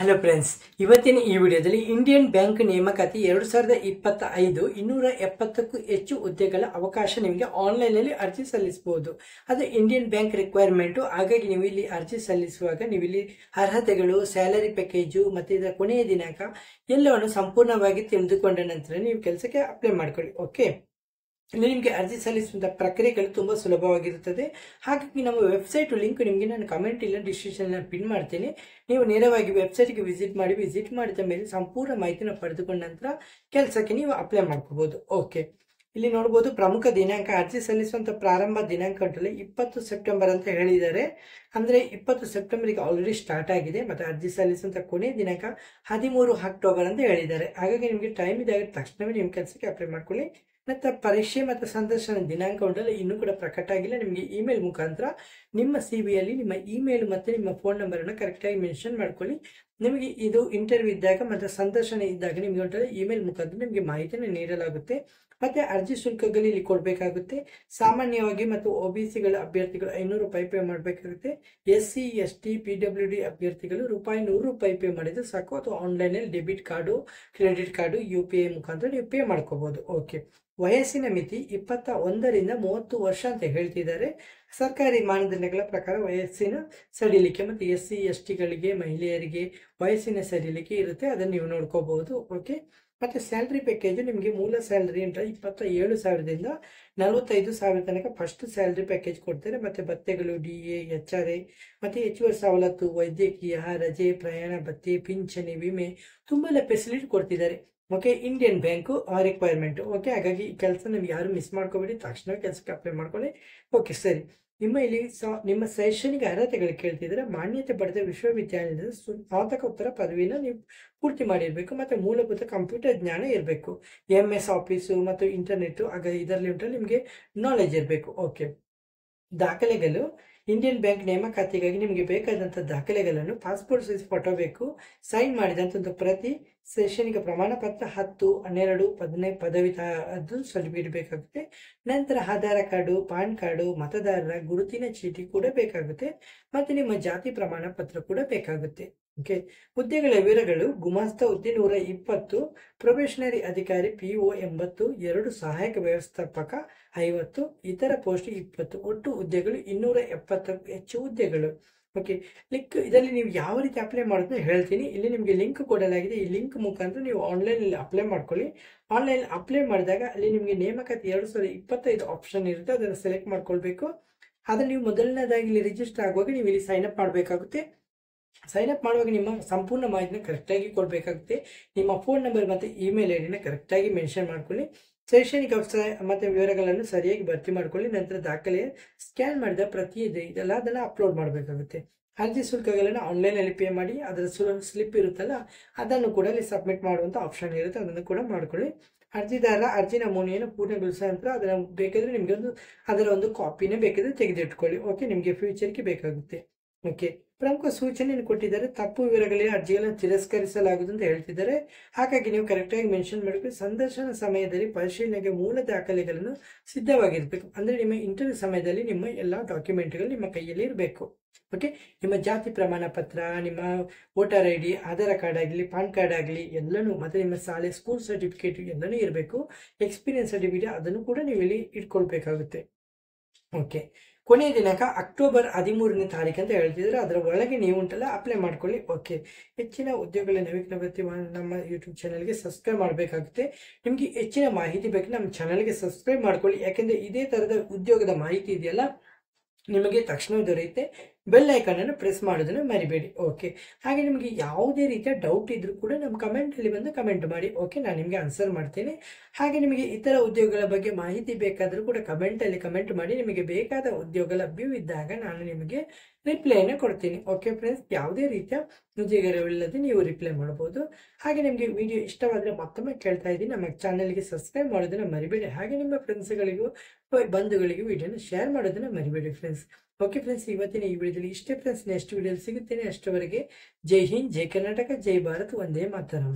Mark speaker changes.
Speaker 1: Hello friends, ಇವತ್ತಿನ ಈ ವಿಡಿಯೋದಲ್ಲಿ ಇಂಡಿಯನ್ ಬ್ಯಾಂಕ್ ನೇಮಕಾತಿ 2025 270ಕ್ಕೂ ಹೆಚ್ಚು ಹುದ್ದೆಗಳ ಅವಕಾಶ ನಿಮಗೆ ಆನ್ಲೈನಲ್ಲಿ ಅರ್ಜಿ ಸಲ್ಲಿಸಬಹುದು. ಅದು ಇಂಡಿಯನ್ ಬ್ಯಾಂಕ್ ರಿಕ್ವೈರ್ಮೆಂಟು. ಹಾಗಾಗಿ ನೀವು ಇಲ್ಲಿ ಅರ್ಜಿ ಸಲ್ಲಿಸುವಾಗ ನೀವು ಇಲ್ಲಿ ಅರ್ಹತೆಗಳು, ಸ್ಯಾಲರಿ ಪ್ಯಾಕೇಜು ಮತ್ತು ಇದರ ಕೊನೆಯ ದಿನಾಂಕ ಎಲ್ಲವನ್ನು ಸಂಪೂರ್ಣವಾಗಿ ತಿಳಿದುಕೊಂಡ ನಂತರ ನೀವು ಕೆಲಸಕ್ಕೆ ಅಪ್ಲೈ ಮಾಡ್ಕೊಳ್ಳಿ. ಓಕೆ, ಇಲ್ಲಿ ನಿಮಗೆ ಅರ್ಜಿ ಸಲ್ಲಿಸುವಂಥ ಪ್ರಕ್ರಿಯೆಗಳು ತುಂಬ ಸುಲಭವಾಗಿರುತ್ತದೆ. ಹಾಗಾಗಿ ನಮ್ಮ ವೆಬ್ಸೈಟ್ ಲಿಂಕ್ ನಿಮಗೆ ನಾನು ಕಮೆಂಟ್ ಇಲ್ಲ ಡಿಸ್ಕ್ರಿಪ್ಷನ್ ಪಿನ್ ಮಾಡ್ತೀನಿ. ನೀವು ನೇರವಾಗಿ ವೆಬ್ಸೈಟ್ಗೆ ವಿಸಿಟ್ ಮಾಡಿದ ಮೇಲೆ ಸಂಪೂರ್ಣ ಮಾಹಿತಿನ ಪಡೆದುಕೊಂಡ ನಂತರ ಕೆಲಸಕ್ಕೆ ನೀವು ಅಪ್ಲೈ ಮಾಡ್ಕೋಬಹುದು. ಓಕೆ, ಇಲ್ಲಿ ನೋಡ್ಬೋದು ಪ್ರಮುಖ ದಿನಾಂಕ, ಅರ್ಜಿ ಸಲ್ಲಿಸುವಂಥ ಪ್ರಾರಂಭ ದಿನಾಂಕ ಉಂಟಲ್ಲ 20 ಸೆಪ್ಟೆಂಬರ್ ಅಂತ ಹೇಳಿದ್ದಾರೆ. ಅಂದರೆ 20 ಸೆಪ್ಟೆಂಬರ್ಗೆ ಆಲ್ರೆಡಿ ಸ್ಟಾರ್ಟ್ ಆಗಿದೆ. ಮತ್ತು ಅರ್ಜಿ ಸಲ್ಲಿಸುವಂಥ ಕೊನೆಯ ದಿನಾಂಕ 13 ಅಕ್ಟೋಬರ್ ಅಂತ ಹೇಳಿದ್ದಾರೆ. ಹಾಗಾಗಿ ನಿಮಗೆ ಟೈಮ್ ಇದೆ, ತಕ್ಷಣವೇ ನಿಮ್ಮ ಕೆಲಸಕ್ಕೆ ಅಪ್ಲೈ ಮಾಡ್ಕೊಳ್ಳಿ. ನಂತರ ಪರೀಕ್ಷೆ ಮತ್ತು ಸಂದರ್ಶನ ದಿನಾಂಕ ಉಂಟಲ್ಲ ಇನ್ನೂ ಕೂಡ ಪ್ರಕಟ ಆಗಿಲ್ಲ. ನಿಮಗೆ ಇಮೇಲ್ ಮುಖಾಂತರ ನಿಮ್ಮ CV-ಯಲ್ಲಿ ನಿಮ್ಮ ಇಮೇಲ್ ಮತ್ತು ನಿಮ್ಮ ಫೋನ್ ನಂಬರನ್ನು ಕರೆಕ್ಟಾಗಿ ಮೆನ್ಷನ್ ಮಾಡ್ಕೊಳ್ಳಿ. ನಿಮಗೆ ಇದು ಇಂಟರ್ವ್ಯೂ ಇದ್ದಾಗ ಮತ್ತು ಸಂದರ್ಶನ ಇದ್ದಾಗ ನಿಮಗೆ ಉಂಟಲ್ಲ ಇಮೇಲ್ ಮುಖಾಂತರ ನಿಮಗೆ ಮಾಹಿತಿಯನ್ನು ನೀಡಲಾಗುತ್ತೆ. ಮತ್ತು ಅರ್ಜಿ ಶುಲ್ಕಗಳು ಇಲ್ಲಿ ಕೊಡಬೇಕಾಗುತ್ತೆ. ಸಾಮಾನ್ಯವಾಗಿ ಮತ್ತು OBCಗಳ ಅಭ್ಯರ್ಥಿಗಳು ₹500 ಪೇ ಮಾಡಬೇಕಾಗುತ್ತೆ. SC ST PWD ಅಭ್ಯರ್ಥಿಗಳು ₹100 ಪೇ ಮಾಡಿದ್ರೆ ಸಾಕು. ಅಥವಾ ಆನ್ಲೈನಲ್ಲಿ debit card, credit card, UPI ಮುಖಾಂತರ ನೀವು ಪೇ ಮಾಡ್ಕೋಬಹುದು. ಓಕೆ, ವಯಸ್ಸಿನ ಮಿತಿ 21ರಿಂದ 30 ವರ್ಷ ಅಂತ ಹೇಳ್ತಿದ್ದಾರೆ. ಸರ್ಕಾರಿ ಮಾನದಂಡಗಳ ಪ್ರಕಾರ ವಯಸ್ಸಿನ ಸಡಿಲಿಕೆ ಮತ್ತು SC STಗಳಿಗೆ, ಮಹಿಳೆಯರಿಗೆ ವಯಸ್ಸಿನ ಸಡಿಲಿಕೆ ಇರುತ್ತೆ, ಅದನ್ನು ನೀವು ನೋಡ್ಕೋಬಹುದು. ಓಕೆ, ಮತ್ತು ಸ್ಯಾಲ್ರಿ ಪ್ಯಾಕೇಜು ನಿಮಗೆ ಮೂಲ ಸ್ಯಾಲ್ರಿ ಅಂತ 27,000ದಿಂದ 45,000 ತನಕ ಫಸ್ಟ್ ಸ್ಯಾಲ್ರಿ ಪ್ಯಾಕೇಜ್ ಕೊಡ್ತಾರೆ. ಮತ್ತು ಭತ್ಯೆಗಳು DA, HRA ಮತ್ತು ಹೆಚ್ಚುವರಿ ಸವಲತ್ತು, ವೈದ್ಯಕೀಯ, ರಜೆ, ಪ್ರಯಾಣ ಭತ್ಯೆ, ಪಿಂಚಣಿ, ವಿಮೆ ತುಂಬೆಲ್ಲ ಫೆಸಿಲಿಟಿ ಕೊಡ್ತಿದ್ದಾರೆ. Okay, Indian bank requirement. Okay, ಹಾಗಾಗಿ ಈ ಕೆಲಸ ನಿಮ್ಗೆ ಯಾರು ಮಿಸ್ ಮಾಡ್ಕೋಬೇಡಿ, ತಕ್ಷಣ ಕೆಲಸಕ್ಕೆ ಅಪ್ಲೈ ಮಾಡ್ಕೊಳ್ಳಿ. ಓಕೆ, ಸರಿ. ನಿಮ್ಮ ಶೈಕ್ಷಣಿಕ ಅರ್ಹತೆಗಳು ಕೇಳ್ತಿದ್ರೆ ಮಾನ್ಯತೆ ಪಡೆದ ವಿಶ್ವವಿದ್ಯಾಲಯದ ಸ್ನಾತಕೋತ್ತರ ಪದವಿನ ನೀವು ಪೂರ್ತಿ ಮಾಡಿರಬೇಕು. ಮತ್ತು ಮೂಲಭೂತ ಕಂಪ್ಯೂಟರ್ ಜ್ಞಾನ ಇರಬೇಕು. MS ಆಫೀಸು ಮತ್ತು ಇಂಟರ್ನೆಟ್ಟು ಇದರಲ್ಲಿ ಉಂಟು ನಿಮಗೆ ನಾಲೆಜ್ ಇರಬೇಕು. ಓಕೆ, ದಾಖಲೆಗಳು, ಇಂಡಿಯನ್ ಬ್ಯಾಂಕ್ ನೇಮಕಾತಿಗಾಗಿ ನಿಮಗೆ ಬೇಕಾದಂಥ ದಾಖಲೆಗಳನ್ನು ಪಾಸ್ಪೋರ್ಟ್ ಸೈಜ್ ಫೋಟೋ ಬೇಕು, ಸೈನ್ ಮಾಡಿದಂಥ ಒಂದು ಪ್ರತಿ, ಶೈಕ್ಷಣಿಕ ಪ್ರಮಾಣ ಪತ್ರ 10, 12, 15 ಪದವಿ ಅದು ಸರ್ಟಿಫಿಕೇಟ್ ಬೇಕಾಗುತ್ತೆ. ನಂತರ ಆಧಾರ್ ಕಾರ್ಡು, ಪಾನ್ ಕಾರ್ಡು, ಮತದಾರರ ಗುರುತಿನ ಚೀಟಿ ಕೂಡ ಬೇಕಾಗುತ್ತೆ. ಮತ್ತು ನಿಮ್ಮ ಜಾತಿ ಪ್ರಮಾಣ ಪತ್ರ ಕೂಡ ಬೇಕಾಗುತ್ತೆ. ಓಕೆ, ಹುದ್ದೆಗಳ ವಿವರಗಳು: ಗುಮಾಸ್ತ ಹುದ್ದೆ 120, ಪ್ರೊಬೇಷನರಿ ಅಧಿಕಾರಿ PO 80, 2 ಸಹಾಯಕ ವ್ಯವಸ್ಥಾಪಕ 50, ಇತರ ಪೋಸ್ಟ್ 20. ಒಟ್ಟು ಹುದ್ದೆಗಳು 270ಕ್ಕೂ ಹೆಚ್ಚು ಹುದ್ದೆಗಳು. ಓಕೆ, ಇದರಲ್ಲಿ ನೀವು ಯಾವ ರೀತಿ ಅಪ್ಲೈ ಮಾಡೋದನ್ನ ಹೇಳ್ತೀನಿ. ಇಲ್ಲಿ ನಿಮಗೆ ಲಿಂಕ್ ಕೊಡಲಾಗಿದೆ. ಈ ಲಿಂಕ್ ಮುಖಾಂತರ ನೀವು ಆನ್ಲೈನಲ್ಲಿ ಅಪ್ಲೈ ಮಾಡ್ಕೊಳ್ಳಿ. ಆನ್ಲೈನ್ ಅಪ್ಲೈ ಮಾಡಿದಾಗ ಅಲ್ಲಿ ನಿಮಗೆ ನೇಮಕಾತಿ 2025 ಆಪ್ಷನ್ ಇರುತ್ತೆ, ಅದನ್ನು ಸೆಲೆಕ್ಟ್ ಮಾಡ್ಕೊಳ್ಬೇಕು. ಅದನ್ನು ನೀವು ಮೊದಲನೇದಾಗಿ ಇಲ್ಲಿ ರಿಜಿಸ್ಟರ್ ಆಗುವಾಗ ನೀವು ಇಲ್ಲಿ ಸೈನ್ ಅಪ್ ಮಾಡಬೇಕಾಗುತ್ತೆ. ಸೈನ್ ಅಪ್ ಮಾಡುವಾಗ ನಿಮ್ಮ ಸಂಪೂರ್ಣ ಮಾಹಿತಿನ ಕರೆಕ್ಟಾಗಿ ಕೊಡಬೇಕಾಗುತ್ತೆ. ನಿಮ್ಮ ಫೋನ್ ನಂಬರ್ ಮತ್ತು ಇಮೇಲ್ ID-ನ ಕರೆಕ್ಟಾಗಿ ಮೆನ್ಷನ್ ಮಾಡ್ಕೊಳ್ಳಿ. ಶೈಕ್ಷಣಿಕ ಮತ್ತು ವಿವರಗಳನ್ನು ಸರಿಯಾಗಿ ಭರ್ತಿ ಮಾಡ್ಕೊಳ್ಳಿ. ನಂತರ ದಾಖಲೆಯ ಸ್ಕ್ಯಾನ್ ಮಾಡಿದ ಪ್ರತಿ ಇದೆಲ್ಲ ಅದನ್ನು ಅಪ್ಲೋಡ್ ಮಾಡಬೇಕಾಗುತ್ತೆ. ಅರ್ಜಿ ಶುಲ್ಕಗಳನ್ನು ಆನ್ಲೈನಲ್ಲಿ ಪೇ ಮಾಡಿ ಅದರ ಸ್ಲಿಪ್ ಇರುತ್ತಲ್ಲ ಅದನ್ನು ಕೂಡ ಅಲ್ಲಿ ಸಬ್ಮಿಟ್ ಮಾಡುವಂಥ ಆಪ್ಷನ್ ಇರುತ್ತೆ, ಅದನ್ನು ಕೂಡ ಮಾಡ್ಕೊಳ್ಳಿ. ಅರ್ಜಿದಾರ ಅರ್ಜಿ ನಮೂನೆಯನ್ನು ಪೂರ್ಣಗೊಳಿಸಿದ ನಂತರ ಅದನ್ನು ಬೇಕಾದರೆ ನಿಮಗೆ ಅದರ ಒಂದು ಕಾಪಿನೇ ಬೇಕಾದರೆ ತೆಗೆದಿಟ್ಕೊಳ್ಳಿ. ಓಕೆ, ನಿಮಗೆ ಫ್ಯೂಚರ್ಗೆ ಬೇಕಾಗುತ್ತೆ. ಓಕೆ, ಪ್ರಮುಖ ಸೂಚನೆಯನ್ನು ಕೊಟ್ಟಿದ್ದಾರೆ. ತಪ್ಪು ವಿವರಗಳಿಗೆ ಅರ್ಜಿಗಳನ್ನು ತಿರಸ್ಕರಿಸಲಾಗುವುದು ಅಂತ ಹೇಳ್ತಿದ್ದಾರೆ. ಹಾಗಾಗಿ ನೀವು ಕರೆಕ್ಟಾಗಿ ಮೆನ್ಷನ್ ಮಾಡಬೇಕು. ಸಂದರ್ಶನ ಸಮಯದಲ್ಲಿ ಪರಿಶೀಲನೆಗೆ ಮೂಲ ದಾಖಲೆಗಳನ್ನು ಸಿದ್ಧವಾಗಿರಬೇಕು. ಅಂದರೆ ನಿಮ್ಮ ಇಂಟರ್ವ್ಯೂ ಸಮಯದಲ್ಲಿ ನಿಮ್ಮ ಎಲ್ಲ ಡಾಕ್ಯುಮೆಂಟ್ಗಳು ನಿಮ್ಮ ಕೈಯಲ್ಲಿ ಇರಬೇಕು. ಓಕೆ, ನಿಮ್ಮ ಜಾತಿ ಪ್ರಮಾಣ ಪತ್ರ, ನಿಮ್ಮ ವೋಟರ್ ID, ಆಧಾರ್ ಕಾರ್ಡ್ ಆಗಲಿ, ಪಾನ್ ಕಾರ್ಡ್ ಆಗಲಿ ಎಲ್ಲನೂ, ಮತ್ತು ನಿಮ್ಮ ಶಾಲೆ ಸ್ಕೂಲ್ ಸರ್ಟಿಫಿಕೇಟ್ ಎಲ್ಲನೂ ಇರಬೇಕು. ಎಕ್ಸ್ಪೀರಿಯನ್ಸ್ ಸರ್ಟಿಫಿಕೇಟ್ ಅದನ್ನು ಕೂಡ ನೀವು ಇಲ್ಲಿ ಇಟ್ಕೊಳ್ಬೇಕಾಗುತ್ತೆ. ಓಕೆ, ಕೊನೆಯ ದಿನಾಂಕ ಅಕ್ಟೋಬರ್ 13ನೇ ತಾರೀಕು ಅಂತ ಹೇಳ್ತಿದ್ರೆ ಅದರ ಒಳಗೆ ನೀವು ಉಂಟಲ್ಲ ಅಪ್ಲೈ ಮಾಡ್ಕೊಳ್ಳಿ. ಓಕೆ, ಹೆಚ್ಚಿನ ಉದ್ಯೋಗಗಳ ನವೀಕರಣ ಬಗ್ಗೆ ನಮ್ಮ ಯೂಟ್ಯೂಬ್ ಚಾನಲ್ಗೆ ಸಬ್ಸ್ಕ್ರೈಬ್ ಮಾಡಬೇಕಾಗುತ್ತೆ. ನಿಮಗೆ ಹೆಚ್ಚಿನ ಮಾಹಿತಿ ಬೇಕು ನಮ್ಮ ಚಾನಲ್ಗೆ ಸಬ್ಸ್ಕ್ರೈಬ್ ಮಾಡ್ಕೊಳ್ಳಿ. ಯಾಕೆಂದರೆ ಇದೇ ಥರದ ಉದ್ಯೋಗದ ಮಾಹಿತಿ ಇದೆಯಲ್ಲ ನಿಮಗೆ ತಕ್ಷಣ ದೊರೆಯುತ್ತೆ. ಬೆಲ್ ಐಕಾನನ್ನು ಪ್ರೆಸ್ ಮಾಡೋದನ್ನು ಮರಿಬೇಡಿ. ಓಕೆ, ಹಾಗೆ ನಿಮಗೆ ಯಾವುದೇ ರೀತಿಯ ಡೌಟ್ ಇದ್ರೂ ಕೂಡ ನಮ್ಮ ಕಮೆಂಟಲ್ಲಿ ಬಂದು ಕಮೆಂಟ್ ಮಾಡಿ. ಓಕೆ, ನಾನು ನಿಮಗೆ ಆನ್ಸರ್ ಮಾಡ್ತೇನೆ. ಹಾಗೆ ನಿಮಗೆ ಇತರ ಉದ್ಯೋಗಗಳ ಬಗ್ಗೆ ಮಾಹಿತಿ ಬೇಕಾದರೂ ಕೂಡ ಕಮೆಂಟಲ್ಲಿ ಕಮೆಂಟ್ ಮಾಡಿ. ನಿಮಗೆ ಬೇಕಾದ ಉದ್ಯೋಗ ಲಭ್ಯವಿದ್ದಾಗ ನಾನು ನಿಮಗೆ ರಿಪ್ಲೈನ ಕೊಡ್ತೀನಿ. ಓಕೆ ಫ್ರೆಂಡ್ಸ್, ಯಾವುದೇ ರೀತಿಯ ಮುಜುಗರವಿಲ್ಲದೆ ನೀವು ರಿಪ್ಲೈ ಮಾಡ್ಬೋದು. ಹಾಗೆ ನಿಮಗೆ ವಿಡಿಯೋ ಇಷ್ಟವಾದರೆ ಮತ್ತೊಮ್ಮೆ ಕೇಳ್ತಾ ಇದ್ದೀನಿ, ನಮ್ಮ ಚಾನಲ್ಗೆ ಸಬ್ಸ್ಕ್ರೈಬ್ ಮಾಡೋದನ್ನು ಮರಿಬೇಡಿ. ಹಾಗೆ ನಿಮ್ಮ ಫ್ರೆಂಡ್ಸ್ಗಳಿಗೂ ಬಂಧುಗಳಿಗೂ ವಿಡಿಯೋನ ಶೇರ್ ಮಾಡೋದನ್ನು ಮರಿಬೇಡಿ ಫ್ರೆಂಡ್ಸ್. ಓಕೆ ಫ್ರೆಂಡ್ಸ್, ಇವತ್ತಿನ ಈ ವಿಡಿಯೋದಲ್ಲಿ ಇಷ್ಟೇ ಫ್ರೆಂಡ್ಸ್. ನೆಕ್ಸ್ಟ್ ವಿಡಿಯೋದಲ್ಲಿ ಸಿಗುತ್ತೇನೆ. ಅಷ್ಟವರೆಗೆ ಜೈ ಹಿಂದ್, ಜೈ ಕರ್ನಾಟಕ, ಜೈ ಭಾರತ್, ವಂದೇ ಮಾತರಂ.